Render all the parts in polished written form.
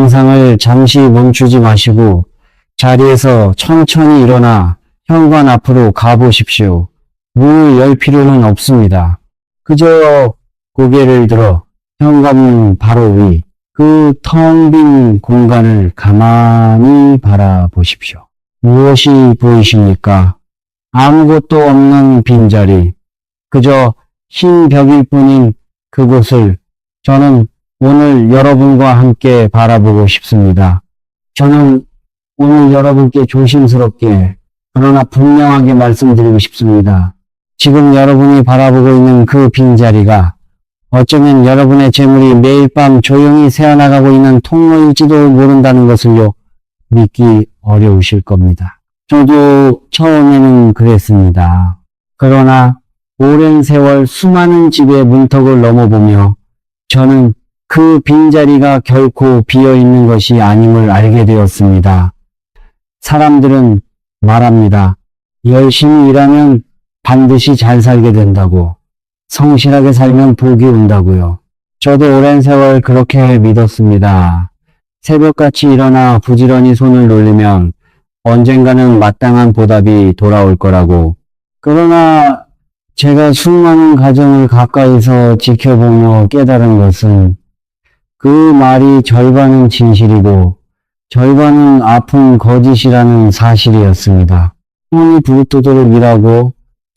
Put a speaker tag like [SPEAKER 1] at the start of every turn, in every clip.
[SPEAKER 1] 명상을 잠시 멈추지 마시고 자리에서 천천히 일어나 현관 앞으로 가보십시오. 문을 열 필요는 없습니다. 그저 고개를 들어 현관문 바로 위, 그 텅 빈 공간을 가만히 바라보십시오. 무엇이 보이십니까? 아무것도 없는 빈자리, 그저 흰 벽일 뿐인 그곳을 저는 오늘 여러분과 함께 바라보고 싶습니다. 저는 오늘 여러분께 조심스럽게 그러나 분명하게 말씀드리고 싶습니다. 지금 여러분이 바라보고 있는 그 빈자리가 어쩌면 여러분의 재물이 매일 밤 조용히 새어나가고 있는 통로일지도 모른다는 것을요, 믿기 어려우실 겁니다. 저도 처음에는 그랬습니다. 그러나 오랜 세월 수많은 집의 문턱을 넘어보며 저는 그 빈자리가 결코 비어있는 것이 아님을 알게 되었습니다. 사람들은 말합니다. 열심히 일하면 반드시 잘 살게 된다고. 성실하게 살면 복이 온다고요. 저도 오랜 세월 그렇게 믿었습니다. 새벽같이 일어나 부지런히 손을 놀리면 언젠가는 마땅한 보답이 돌아올 거라고. 그러나 제가 수많은 가정을 가까이서 지켜보며 깨달은 것은 그 말이 절반은 진실이고 절반은 아픈 거짓이라는 사실이었습니다. 손이 부르도록 일하고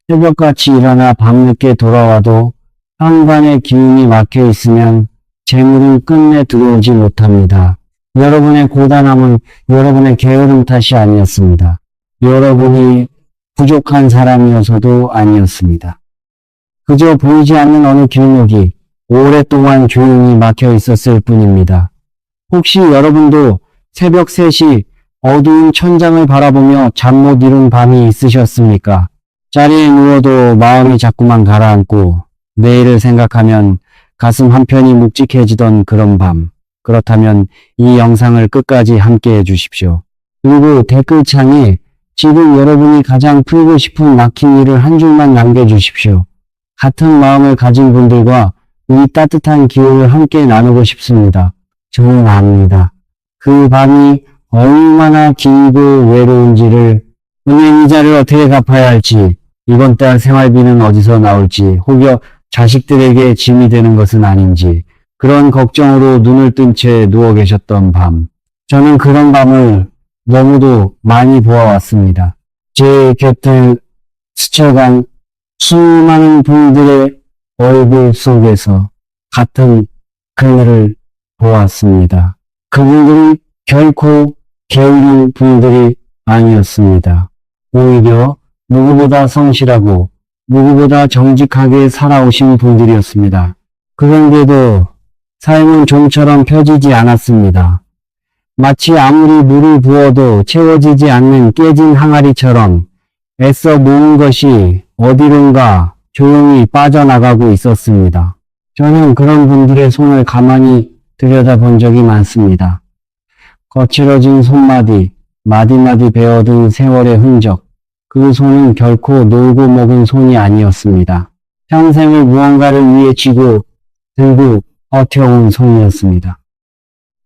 [SPEAKER 1] 새벽같이 일어나 밤늦게 돌아와도 현관에 기운이 막혀 있으면 재물은 끝내 들어오지 못합니다. 여러분의 고단함은 여러분의 게으름 탓이 아니었습니다. 여러분이 부족한 사람이어서도 아니었습니다. 그저 보이지 않는 어느 길목이 오랫동안 조용히 막혀 있었을 뿐입니다. 혹시 여러분도 새벽 3시 어두운 천장을 바라보며 잠 못 이룬 밤이 있으셨습니까? 자리에 누워도 마음이 자꾸만 가라앉고 내일을 생각하면 가슴 한편이 묵직해지던 그런 밤. 그렇다면 이 영상을 끝까지 함께 해주십시오. 그리고 댓글창에 지금 여러분이 가장 풀고 싶은 막힌 일을 한 줄만 남겨주십시오. 같은 마음을 가진 분들과 이 따뜻한 기운을 함께 나누고 싶습니다. 저는 압니다. 그 밤이 얼마나 길고 외로운지를, 은행이자를 어떻게 갚아야 할지, 이번 달 생활비는 어디서 나올지, 혹여 자식들에게 짐이 되는 것은 아닌지, 그런 걱정으로 눈을 뜬 채 누워 계셨던 밤. 저는 그런 밤을 너무도 많이 보아왔습니다. 제 곁을 스쳐간 수많은 분들의 얼굴 속에서 같은 그늘을 보았습니다. 그분들은 결코 게으른 분들이 아니었습니다. 오히려 누구보다 성실하고 누구보다 정직하게 살아오신 분들이었습니다. 그런데도 삶은 좀처럼 펴지지 않았습니다. 마치 아무리 물을 부어도 채워지지 않는 깨진 항아리처럼 애써 모은 것이 어디론가 조용히 빠져나가고 있었습니다. 저는 그런 분들의 손을 가만히 들여다본 적이 많습니다. 거칠어진 손마디, 마디마디 베어든 세월의 흔적, 그 손은 결코 놀고 먹은 손이 아니었습니다. 평생을 무언가를 위해 쥐고 들고 버텨온 손이었습니다.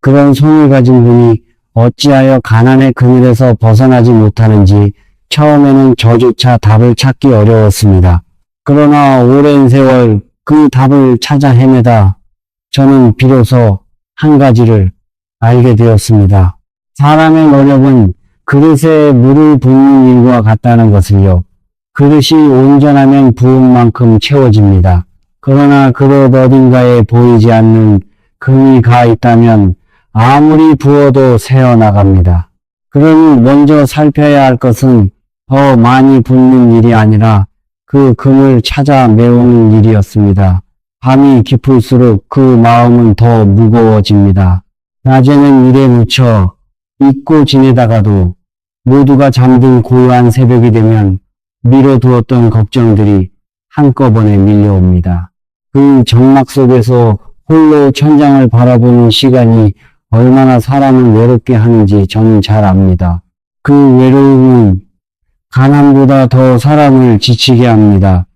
[SPEAKER 1] 그런 손을 가진 분이 어찌하여 가난의 그늘에서 벗어나지 못하는지 처음에는 저조차 답을 찾기 어려웠습니다. 그러나 오랜 세월 그 답을 찾아 헤매다 저는 비로소 한 가지를 알게 되었습니다. 사람의 노력은 그릇에 물을 붓는 일과 같다는 것을요. 그릇이 온전하면 부은 만큼 채워집니다. 그러나 그릇 어딘가에 보이지 않는 금이 가 있다면 아무리 부어도 새어나갑니다. 그러니 먼저 살펴야 할 것은 더 많이 붓는 일이 아니라 그 금을 찾아 메우는 일이었습니다. 밤이 깊을수록 그 마음은 더 무거워집니다. 낮에는 일에 묻혀 잊고 지내다가도 모두가 잠든 고요한 새벽이 되면 미뤄두었던 걱정들이 한꺼번에 밀려옵니다. 그 정막 속에서 홀로 천장을 바라보는 시간이 얼마나 사람을 외롭게 하는지 저는 잘 압니다. 그 외로움은 가난보다 더 사람을 지치게 합니다.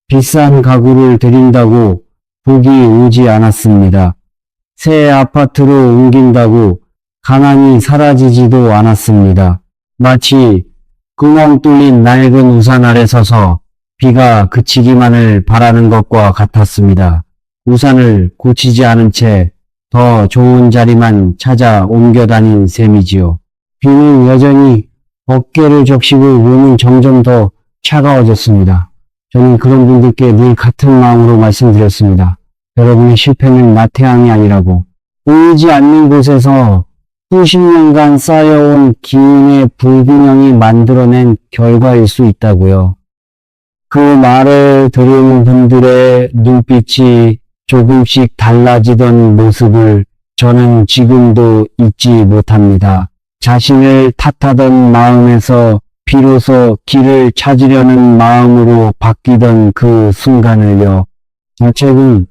[SPEAKER 1] 비싼 가구를 들인다고 복이 오지 않았습니다. 새 아파트로 옮긴다고 가난이 사라지지도 않았습니다. 마치 구멍 뚫린 낡은 우산 아래 서서 비가 그치기만을 바라는 것과 같았습니다. 우산을 고치지 않은 채 더 좋은 자리만 찾아 옮겨 다닌 셈이지요. 비는 여전히 어깨를 적시고 몸은 점점 더 차가워졌습니다. 저는 그런 분들께 늘 같은 마음으로 말씀드렸습니다. 여러분의 실패는 나태함이 아니라고. 보이지 않는 곳에서 수십 년간 쌓여온 기운의 불균형이 만들어낸 결과일 수 있다고요. 그 말을 들은 분들의 눈빛이 조금씩 달라지던 모습을 저는 지금도 잊지 못합니다. 자신을 탓하던 마음에서 비로소 길을 찾으려는 마음으로 바뀌던 그 순간을요. 자책은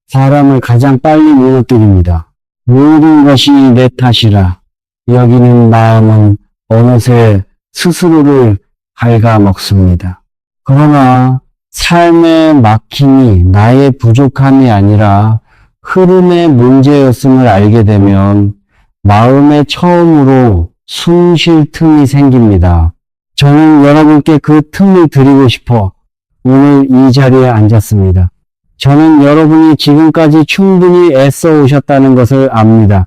[SPEAKER 1] 사람을 가장 빨리 무너뜨립니다. 모든 것이 내 탓이라 여기는 마음은 어느새 스스로를 갉아먹습니다. 그러나 삶의 막힘이 나의 부족함이 아니라 흐름의 문제였음을 알게 되면 마음에 처음으로 숨 쉴 틈이 생깁니다. 저는 여러분께 그 틈을 드리고 싶어 오늘 이 자리에 앉았습니다. 저는 여러분이 지금까지 충분히 애써 오셨다는 것을 압니다.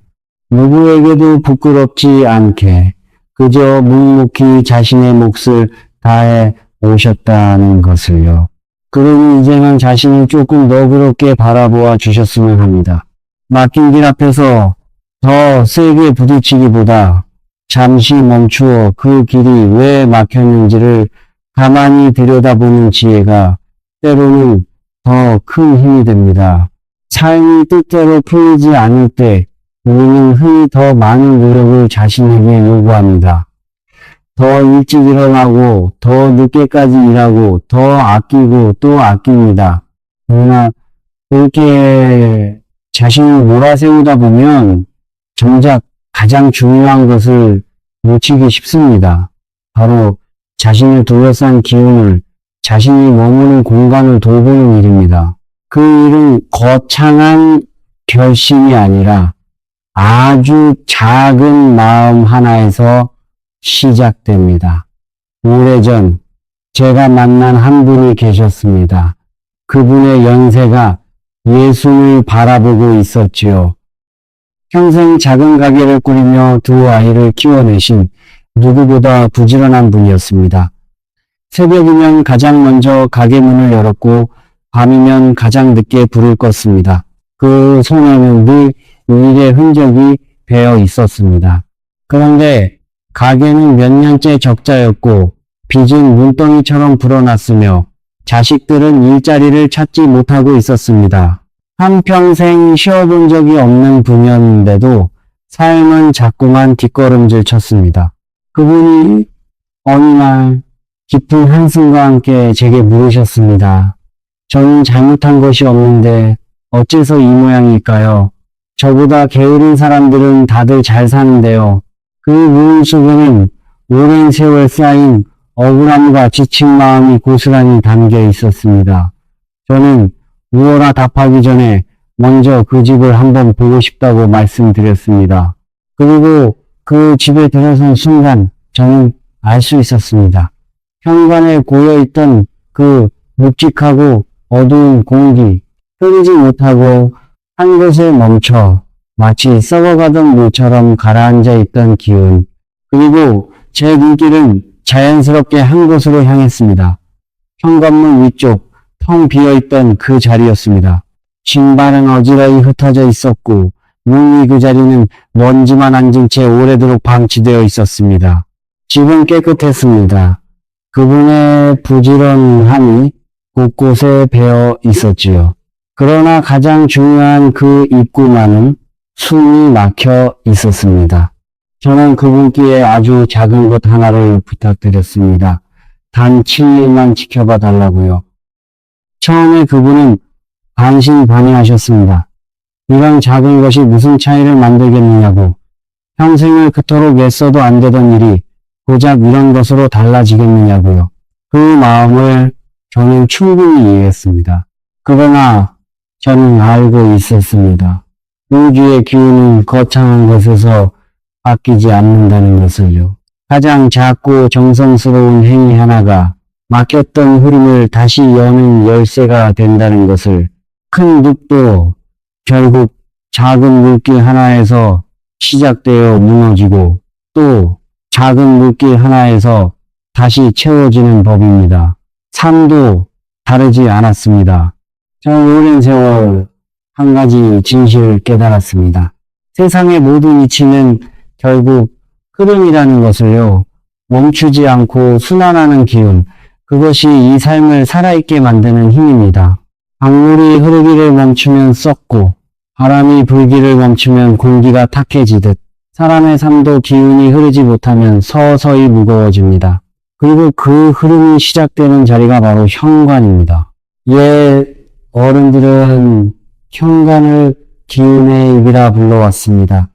[SPEAKER 1] 누구에게도 부끄럽지 않게 그저 묵묵히 자신의 몫을 다해 오셨다는 것을요. 그러니 이제는 자신을 조금 너그럽게 바라보아 주셨으면 합니다. 막힌 길 앞에서 더 세게 부딪히기보다 잠시 멈추어 그 길이 왜 막혔는지를 가만히 들여다보는 지혜가 때로는 더 큰 힘이 됩니다. 삶이 뜻대로 풀리지 않을 때 우리는 흔히 더 많은 노력을 자신에게 요구합니다. 더 일찍 일어나고 더 늦게까지 일하고 더 아끼고 또 아낍니다. 그러나 그렇게 자신을 몰아세우다 보면 정작 가장 중요한 것을 놓치기 쉽습니다. 바로 자신을 둘러싼 기운을 자신이 머무는 공간을 돌보는 일입니다. 그 일은 거창한 결심이 아니라 아주 작은 마음 하나에서 시작됩니다. 오래전 제가 만난 한 분이 계셨습니다. 그분의 연세가 예순을 바라보고 있었지요. 평생 작은 가게를 꾸리며 두 아이를 키워내신 누구보다 부지런한 분이었습니다. 새벽이면 가장 먼저 가게 문을 열었고 밤이면 가장 늦게 불을 껐습니다. 그 손에는 늘 일의 흔적이 배어 있었습니다. 그런데 가게는 몇 년째 적자였고 빚은 눈덩이처럼 불어났으며 자식들은 일자리를 찾지 못하고 있었습니다. 한평생 쉬어본 적이 없는 분이었는데도 삶은 자꾸만 뒷걸음질 쳤습니다. 그분이 어느 날 깊은 한숨과 함께 제게 물으셨습니다. 저는 잘못한 것이 없는데 어째서 이 모양일까요? 저보다 게으른 사람들은 다들 잘 사는데요. 그 무음 속에는 오랜 세월 쌓인 억울함과 지친 마음이 고스란히 담겨 있었습니다. 저는 무어라 답하기 전에 먼저 그 집을 한번 보고 싶다고 말씀드렸습니다. 그리고 그 집에 들어선 순간 저는 알 수 있었습니다. 현관에 고여있던 그 묵직하고 어두운 공기, 흐르지 못하고 한 곳에 멈춰 마치 썩어가던 물처럼 가라앉아 있던 기운, 그리고 제 눈길은 자연스럽게 한 곳으로 향했습니다. 현관문 위쪽 텅 비어있던 그 자리였습니다. 신발은 어지러이 흩어져 있었고 문 위 그 자리는 먼지만 앉은 채 오래도록 방치되어 있었습니다. 집은 깨끗했습니다. 그분의 부지런함이 곳곳에 배어 있었지요. 그러나 가장 중요한 그 입구만은 숨이 막혀 있었습니다. 저는 그분께 아주 작은 것 하나를 부탁드렸습니다. 단 7일만 지켜봐 달라고요. 처음에 그분은 반신반의하셨습니다. 이런 작은 것이 무슨 차이를 만들겠느냐고, 평생을 그토록 애써도 안 되던 일이 고작 이런 것으로 달라지겠느냐고요. 그 마음을 저는 충분히 이해했습니다. 그러나 저는 알고 있었습니다. 우주의 기운은 거창한 것에서 바뀌지 않는다는 것을요. 가장 작고 정성스러운 행위 하나가 막혔던 흐름을 다시 여는 열쇠가 된다는 것을, 큰 늪도 결국 작은 물길 하나에서 시작되어 무너지고 또 작은 물길 하나에서 다시 채워지는 법입니다. 삶도 다르지 않았습니다. 저는 오랜 세월 한 가지 진실을 깨달았습니다. 세상의 모든 이치는 결국 흐름이라는 것을요, 멈추지 않고 순환하는 기운, 그것이 이 삶을 살아있게 만드는 힘입니다. 강물이 흐르기를 멈추면 썩고 바람이 불기를 멈추면 공기가 탁해지듯 사람의 삶도 기운이 흐르지 못하면 서서히 무거워집니다. 그리고 그 흐름이 시작되는 자리가 바로 현관입니다. 옛 어른들은 현관을 기운의 입이라 불러왔습니다.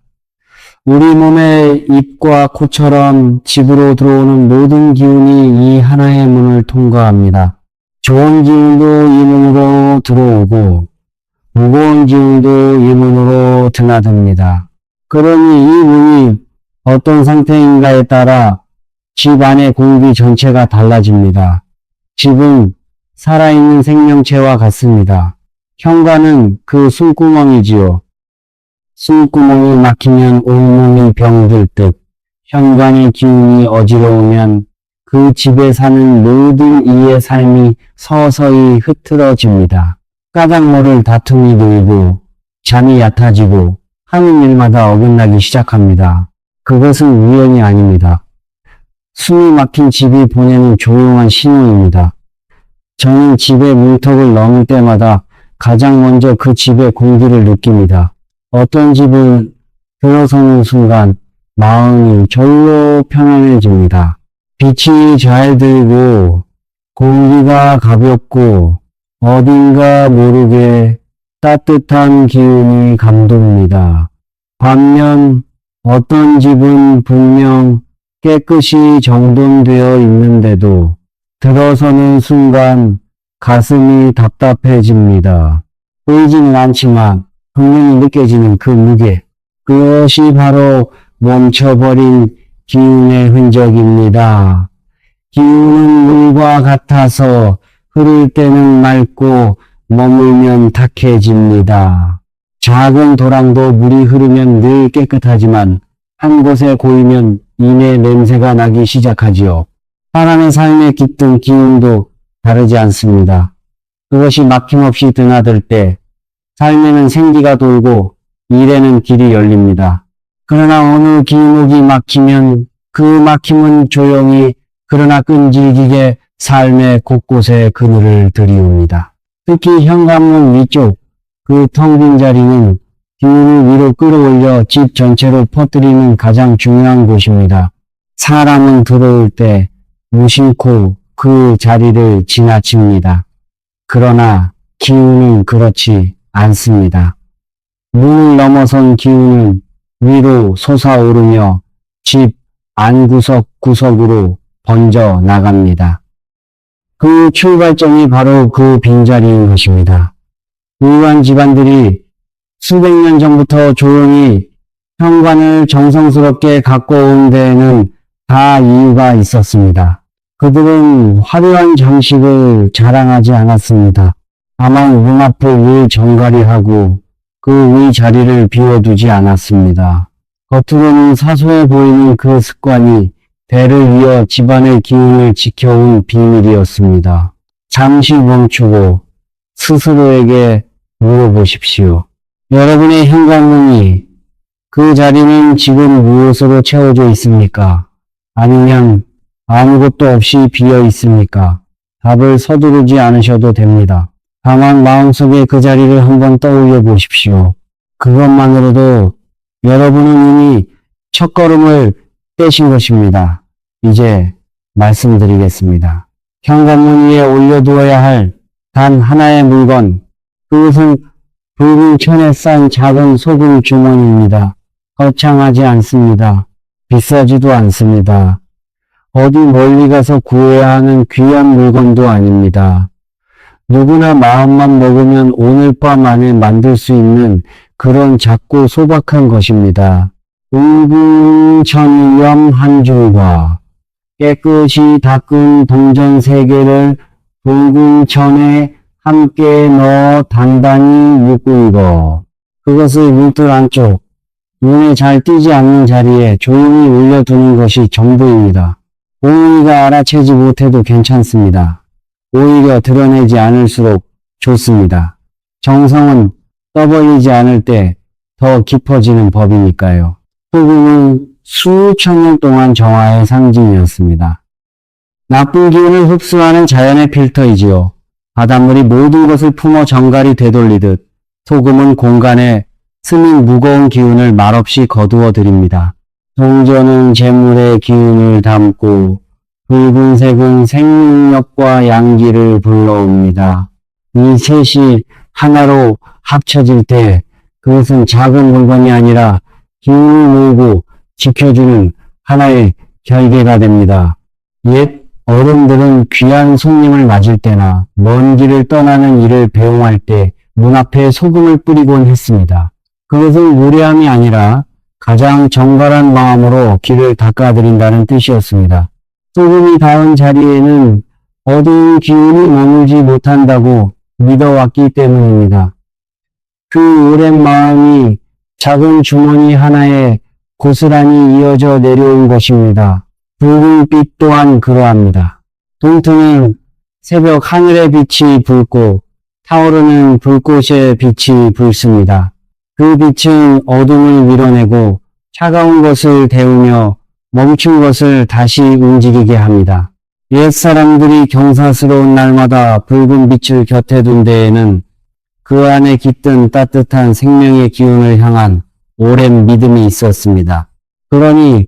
[SPEAKER 1] 우리 몸의 입과 코처럼 집으로 들어오는 모든 기운이 이 하나의 문을 통과합니다. 좋은 기운도 이 문으로 들어오고 무거운 기운도 이 문으로 드나듭니다. 그러니 이 문이 어떤 상태인가에 따라 집 안의 공기 전체가 달라집니다. 집은 살아있는 생명체와 같습니다. 현관은 그 숨구멍이지요. 숨구멍이 막히면 온몸이 병들 듯 현관의 기운이 어지러우면 그 집에 사는 모든 이의 삶이 서서히 흐트러집니다. 까닭 모를 다툼이 늘고 잠이 얕아지고 하는 일마다 어긋나기 시작합니다. 그것은 우연이 아닙니다. 숨이 막힌 집이 보내는 조용한 신호입니다. 저는 집의 문턱을 넘을 때마다 가장 먼저 그 집의 공기를 느낍니다. 어떤 집은 들어서는 순간 마음이 절로 편안해집니다. 빛이 잘 들고 공기가 가볍고 어딘가 모르게 따뜻한 기운이 감돕니다. 반면 어떤 집은 분명 깨끗이 정돈되어 있는데도 들어서는 순간 가슴이 답답해집니다. 보이지는 않지만 분명히 느껴지는 그 무게, 그것이 바로 멈춰버린 기운의 흔적입니다. 기운은 물과 같아서 흐를 때는 맑고 머물면 탁해집니다. 작은 도랑도 물이 흐르면 늘 깨끗하지만 한 곳에 고이면 이내 냄새가 나기 시작하지요. 사람의 삶에 깃든 기운도 다르지 않습니다. 그것이 막힘없이 드나들 때 삶에는 생기가 돌고 일에는 길이 열립니다. 그러나 어느 길목이 막히면 그 막힘은 조용히 그러나 끈질기게 삶의 곳곳에 그늘을 들이웁니다. 특히 현관문 위쪽 그 텅 빈 자리는 기운을 위로 끌어올려 집 전체로 퍼뜨리는 가장 중요한 곳입니다. 사람은 들어올 때 무심코 그 자리를 지나칩니다. 그러나 기운은 그렇지 않습니다. 문을 넘어선 기운은 위로 솟아오르며 집 안구석 구석으로 번져 나갑니다. 그 출발점이 바로 그 빈자리인 것입니다. 부유한 집안들이 수백 년 전부터 조용히 현관을 정성스럽게 가꿔온 데에는 다 이유가 있었습니다. 그들은 화려한 장식을 자랑하지 않았습니다. 다만 문 앞을 늘 정갈이하고 그 위 자리를 비워두지 않았습니다. 겉으로는 사소해 보이는 그 습관이 대를 이어 집안의 기운을 지켜온 비밀이었습니다. 잠시 멈추고 스스로에게 물어보십시오. 여러분의 현관문이 그 자리는 지금 무엇으로 채워져 있습니까? 아니면 아무것도 없이 비어 있습니까? 답을 서두르지 않으셔도 됩니다. 다만 마음속에 그 자리를 한번 떠올려 보십시오. 그것만으로도 여러분은 이미 첫걸음을 떼신 것입니다. 이제 말씀드리겠습니다. 현관문 위에 올려두어야 할 단 하나의 물건, 그것은 붉은 천에 싼 작은 소금 주머니입니다. 거창하지 않습니다. 비싸지도 않습니다. 어디 멀리 가서 구해야 하는 귀한 물건도 아닙니다. 누구나 마음만 먹으면 오늘 밤 안에 만들 수 있는 그런 작고 소박한 것입니다. 동궁천위엄 한 줄과 깨끗이 닦은 동전 3개를 동궁천에 함께 넣어 단단히 묶고 그것을 문틀 안쪽 눈에 잘 띄지 않는 자리에 조용히 올려두는 것이 전부입니다. 본인이가 알아채지 못해도 괜찮습니다. 오히려 드러내지 않을수록 좋습니다. 정성은 떠벌리지 않을 때 더 깊어지는 법이니까요. 소금은 수천 년 동안 정화의 상징이었습니다. 나쁜 기운을 흡수하는 자연의 필터이지요. 바닷물이 모든 것을 품어 정갈이 되돌리듯 소금은 공간에 스민 무거운 기운을 말없이 거두어 드립니다. 동전은 재물의 기운을 담고 붉은색은 생명력과 양기를 불러옵니다. 이 셋이 하나로 합쳐질 때 그것은 작은 물건이 아니라 기운을 모으고 지켜주는 하나의 결계가 됩니다. 옛 어른들은 귀한 손님을 맞을 때나 먼 길을 떠나는 일을 배웅할 때 문 앞에 소금을 뿌리곤 했습니다. 그것은 무례함이 아니라 가장 정갈한 마음으로 길을 닦아드린다는 뜻이었습니다. 소금이 닿은 자리에는 어두운 기운이 머물지 못한다고 믿어왔기 때문입니다. 그 오랜 마음이 작은 주머니 하나에 고스란히 이어져 내려온 것입니다. 붉은 빛 또한 그러합니다. 동트는 새벽 하늘의 빛이 붉고 타오르는 불꽃의 빛이 붉습니다. 그 빛은 어둠을 밀어내고 차가운 것을 데우며 멈춘 것을 다시 움직이게 합니다. 옛사람들이 경사스러운 날마다 붉은 빛을 곁에 둔 데에는 그 안에 깃든 따뜻한 생명의 기운을 향한 오랜 믿음이 있었습니다. 그러니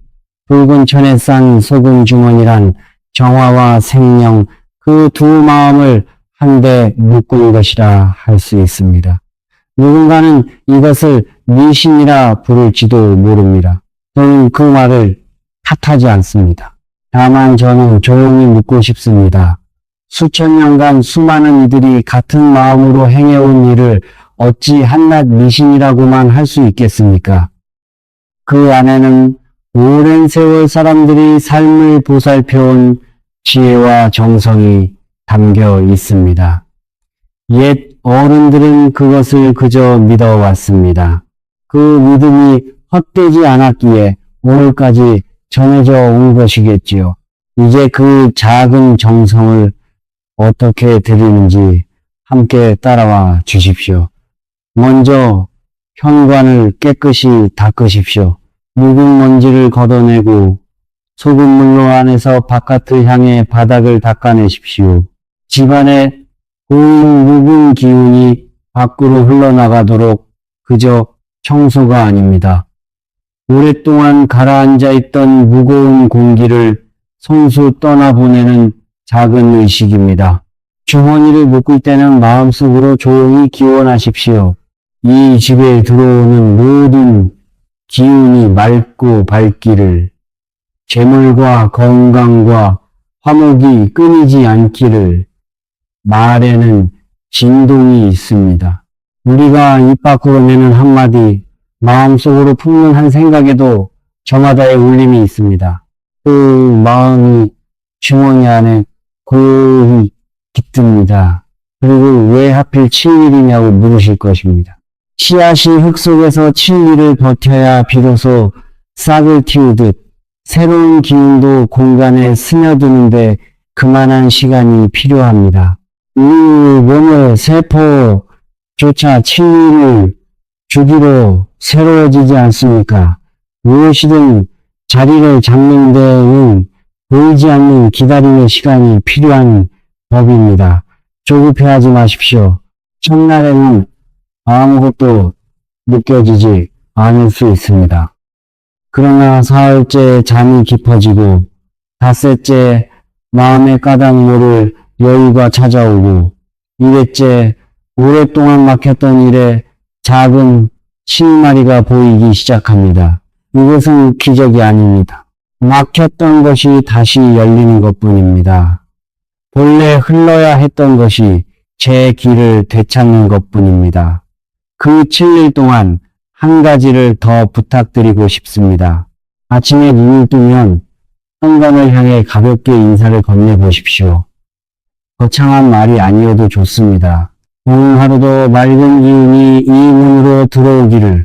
[SPEAKER 1] 붉은 천에 싼 소금 주머니란 정화와 생명 그 두 마음을 한데 묶은 것이라 할 수 있습니다. 누군가는 이것을 미신이라 부를지도 모릅니다. 저는 그 말을 탓하지 않습니다. 다만 저는 조용히 묻고 싶습니다. 수천 년간 수많은 이들이 같은 마음으로 행해온 일을 어찌 한낱 미신이라고만 할 수 있겠습니까? 그 안에는 오랜 세월 사람들이 삶을 보살펴온 지혜와 정성이 담겨 있습니다. 옛 어른들은 그것을 그저 믿어왔습니다. 그 믿음이 헛되지 않았기에 오늘까지 전해져 온 것이겠지요. 이제 그 작은 정성을 어떻게 드리는지 함께 따라와 주십시오. 먼저 현관을 깨끗이 닦으십시오. 묵은 먼지를 걷어내고 소금물로 안에서 바깥을 향해 바닥을 닦아내십시오. 집안에 고인 묵은 기운이 밖으로 흘러나가도록 그저 청소가 아닙니다. 오랫동안 가라앉아 있던 무거운 공기를 손수 떠나보내는 작은 의식입니다. 주머니를 묶을 때는 마음속으로 조용히 기원하십시오. 이 집에 들어오는 모든 기운이 맑고 밝기를, 재물과 건강과 화목이 끊이지 않기를. 말에는 진동이 있습니다. 우리가 입 밖으로 내는 한마디, 마음속으로 품는 한 생각에도 저마다의 울림이 있습니다. 그 마음이 주머니 안에 고요히 깃듭니다. 그리고 왜 하필 7일이냐고 물으실 것입니다. 씨앗이 흙 속에서 7일을 버텨야 비로소 싹을 틔우듯 새로운 기운도 공간에 스며드는데 그만한 시간이 필요합니다. 이 몸의 세포조차 7일을 주기로 새로워지지 않습니까? 무엇이든 자리를 잡는 데에는 보이지 않는 기다림의 시간이 필요한 법입니다. 조급해하지 마십시오. 첫날에는 아무것도 느껴지지 않을 수 있습니다. 그러나 사흘째 잠이 깊어지고 닷새째 마음의 까닭 모를 여유가 찾아오고 일회째 오랫동안 막혔던 일에 작은 실마리가 보이기 시작합니다. 이것은 기적이 아닙니다. 막혔던 것이 다시 열리는 것뿐입니다. 본래 흘러야 했던 것이 제 길을 되찾는 것뿐입니다. 그 7일 동안 한 가지를 더 부탁드리고 싶습니다. 아침에 눈을 뜨면 현관을 향해 가볍게 인사를 건네보십시오. 거창한 말이 아니어도 좋습니다. 오늘 하루도 맑은 기운이 이 문으로 들어오기를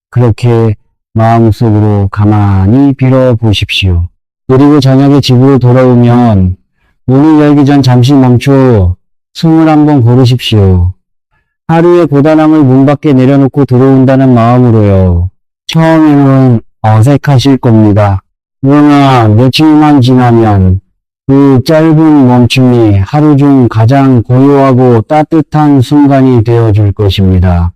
[SPEAKER 1] 그렇게 마음속으로 가만히 빌어보십시오. 그리고 저녁에 집으로 돌아오면 문을 열기 전 잠시 멈춰 숨을 한번 고르십시오. 하루의 고단함을 문 밖에 내려놓고 들어온다는 마음으로요. 처음에는 어색하실 겁니다. 그러나 며칠만 지나면 그 짧은 멈춤이 하루 중 가장 고요하고 따뜻한 순간이 되어줄 것입니다.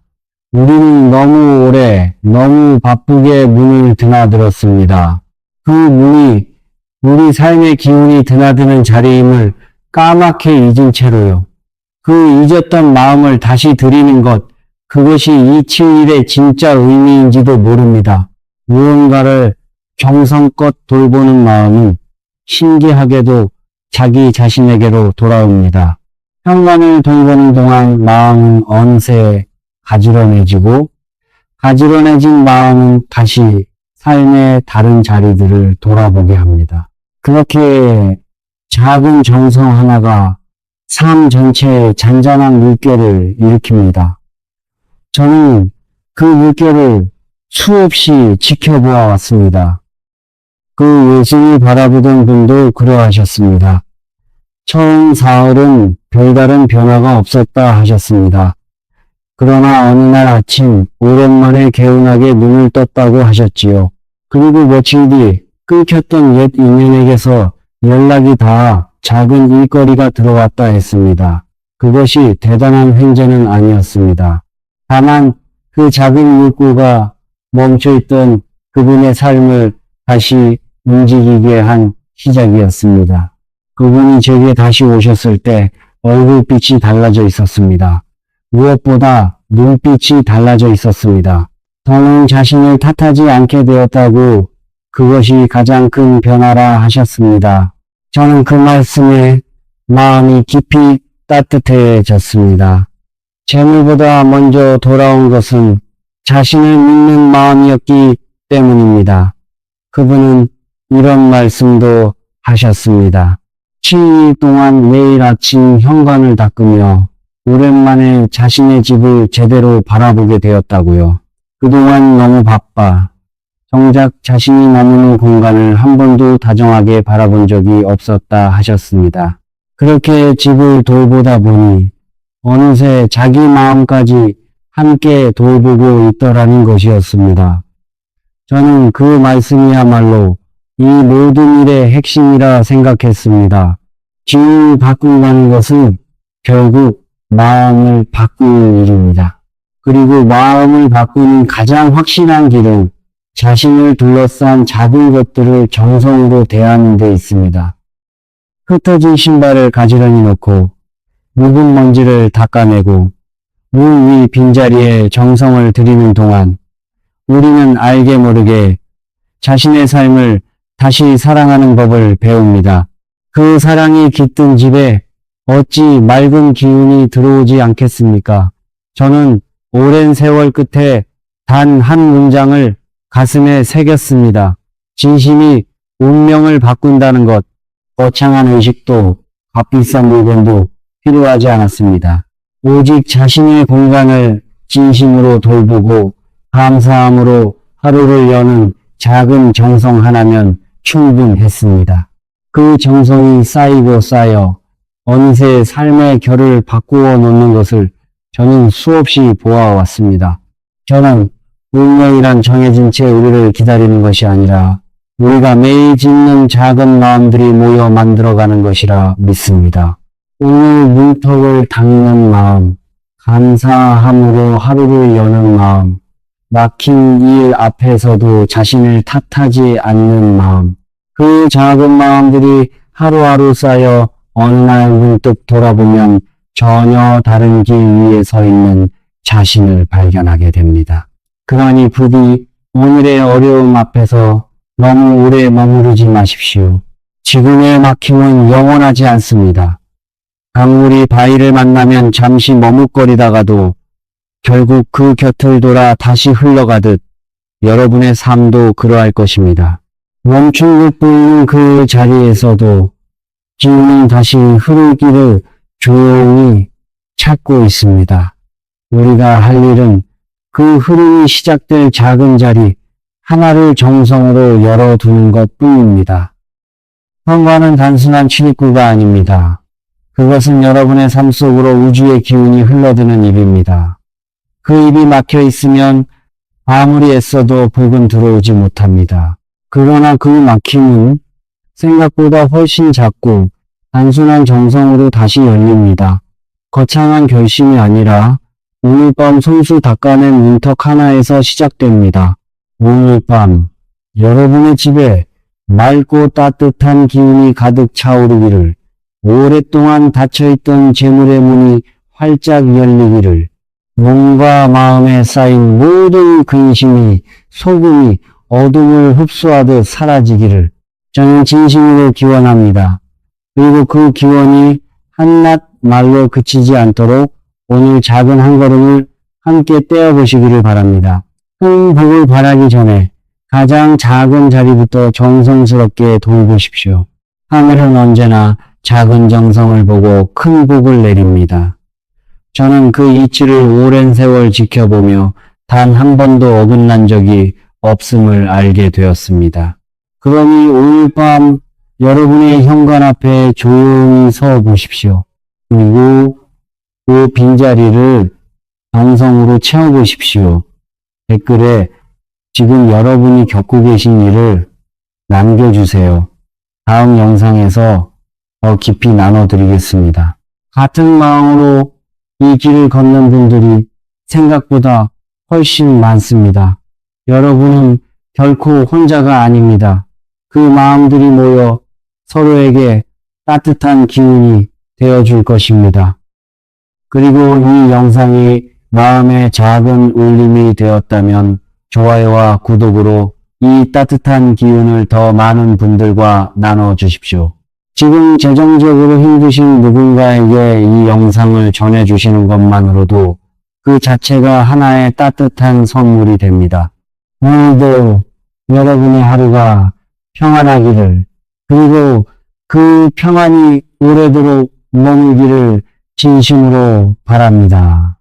[SPEAKER 1] 우리는 너무 오래, 너무 바쁘게 문을 드나들었습니다. 그 문이 우리 삶의 기운이 드나드는 자리임을 까맣게 잊은 채로요. 그 잊었던 마음을 다시 드리는 것, 그것이 이 7일의 진짜 의미인지도 모릅니다. 무언가를 정성껏 돌보는 마음은 신기하게도 자기 자신에게로 돌아옵니다. 현관을 돌보는 동안 마음은 어느새 가지런해지고 가지런해진 마음은 다시 삶의 다른 자리들을 돌아보게 합니다. 그렇게 작은 정성 하나가 삶 전체에 잔잔한 물결을 일으킵니다. 저는 그 물결을 수없이 지켜보아 왔습니다. 그 예수를 바라보던 분도 그러하셨습니다. 처음 사흘은 별다른 변화가 없었다 하셨습니다. 그러나 어느 날 아침 오랜만에 개운하게 눈을 떴다고 하셨지요. 그리고 며칠 뒤 끊겼던 옛 인연에게서 연락이 닿아 작은 일거리가 들어왔다 했습니다. 그것이 대단한 횡재는 아니었습니다. 다만 그 작은 물고가 멈춰있던 그분의 삶을 다시 움직이게 한 시작이었습니다. 그분이 제게 다시 오셨을 때 얼굴빛이 달라져 있었습니다. 무엇보다 눈빛이 달라져 있었습니다. 더는 자신을 탓하지 않게 되었다고 그것이 가장 큰 변화라 하셨습니다. 저는 그 말씀에 마음이 깊이 따뜻해졌습니다. 재물보다 먼저 돌아온 것은 자신을 믿는 마음이었기 때문입니다. 그분은 이런 말씀도 하셨습니다. 7일 동안 매일 아침 현관을 닦으며 오랜만에 자신의 집을 제대로 바라보게 되었다고요. 그동안 너무 바빠 정작 자신이 머무는 공간을 한 번도 다정하게 바라본 적이 없었다 하셨습니다. 그렇게 집을 돌보다 보니 어느새 자기 마음까지 함께 돌보고 있더라는 것이었습니다. 저는 그 말씀이야말로 이 모든 일의 핵심이라 생각했습니다. 기운을 바꾼다는 것은 결국 마음을 바꾸는 일입니다. 그리고 마음을 바꾸는 가장 확실한 길은 자신을 둘러싼 작은 것들을 정성으로 대하는 데 있습니다. 흩어진 신발을 가지런히 놓고 묵은 먼지를 닦아내고 물 위 빈자리에 정성을 들이는 동안 우리는 알게 모르게 자신의 삶을 다시 사랑하는 법을 배웁니다. 그 사랑이 깃든 집에 어찌 맑은 기운이 들어오지 않겠습니까? 저는 오랜 세월 끝에 단 한 문장을 가슴에 새겼습니다. 진심이 운명을 바꾼다는 것, 거창한 의식도 값비싼 물건도 필요하지 않았습니다. 오직 자신의 공간을 진심으로 돌보고 감사함으로 하루를 여는 작은 정성 하나면 충분했습니다. 그 정성이 쌓이고 쌓여 어느새 삶의 결을 바꾸어 놓는 것을 저는 수없이 보아왔습니다. 저는 운명이란 정해진 채 우리를 기다리는 것이 아니라 우리가 매일 짓는 작은 마음들이 모여 만들어가는 것이라 믿습니다. 오늘 문턱을 닦는 마음, 감사함으로 하루를 여는 마음, 막힌 일 앞에서도 자신을 탓하지 않는 마음, 그 작은 마음들이 하루하루 쌓여 어느 날 문득 돌아보면 전혀 다른 길 위에 서 있는 자신을 발견하게 됩니다. 그러니 부디 오늘의 어려움 앞에서 너무 오래 머무르지 마십시오. 지금의 막힘은 영원하지 않습니다. 강물이 바위를 만나면 잠시 머뭇거리다가도 결국 그 곁을 돌아 다시 흘러가듯 여러분의 삶도 그러할 것입니다. 멈춘 듯 보이는 그 자리에서도 기운은 다시 흐를 길을 조용히 찾고 있습니다. 우리가 할 일은 그 흐름이 시작될 작은 자리 하나를 정성으로 열어두는 것 뿐입니다. 성과는 단순한 출입구가 아닙니다. 그것은 여러분의 삶 속으로 우주의 기운이 흘러드는 입입니다. 그 입이 막혀 있으면 아무리 애써도 복은 들어오지 못합니다. 그러나 그 막힘은 생각보다 훨씬 작고 단순한 정성으로 다시 열립니다. 거창한 결심이 아니라 오늘 밤 손수 닦아낸 문턱 하나에서 시작됩니다. 오늘 밤 여러분의 집에 맑고 따뜻한 기운이 가득 차오르기를, 오랫동안 닫혀있던 재물의 문이 활짝 열리기를, 몸과 마음에 쌓인 모든 근심이, 소금이 어둠을 흡수하듯 사라지기를 저는 진심으로 기원합니다. 그리고 그 기원이 한낱 말로 그치지 않도록 오늘 작은 한 걸음을 함께 떼어보시기를 바랍니다. 큰 복을 바라기 전에 가장 작은 자리부터 정성스럽게 돌보십시오. 하늘은 언제나 작은 정성을 보고 큰 복을 내립니다. 저는 그 이치를 오랜 세월 지켜보며 단 한 번도 어긋난 적이 없음을 알게 되었습니다. 그러니 오늘 밤 여러분의 현관 앞에 조용히 서 보십시오. 그리고 그 빈자리를 정성으로 채워보십시오. 댓글에 지금 여러분이 겪고 계신 일을 남겨주세요. 다음 영상에서 더 깊이 나눠드리겠습니다. 같은 마음으로 이 길을 걷는 분들이 생각보다 훨씬 많습니다. 여러분은 결코 혼자가 아닙니다. 그 마음들이 모여 서로에게 따뜻한 기운이 되어줄 것입니다. 그리고 이 영상이 마음의 작은 울림이 되었다면 좋아요와 구독으로 이 따뜻한 기운을 더 많은 분들과 나눠주십시오. 지금 재정적으로 힘드신 누군가에게 이 영상을 전해주시는 것만으로도 그 자체가 하나의 따뜻한 선물이 됩니다. 오늘도 여러분의 하루가 평안하기를, 그리고 그 평안이 오래도록 머물기를 진심으로 바랍니다.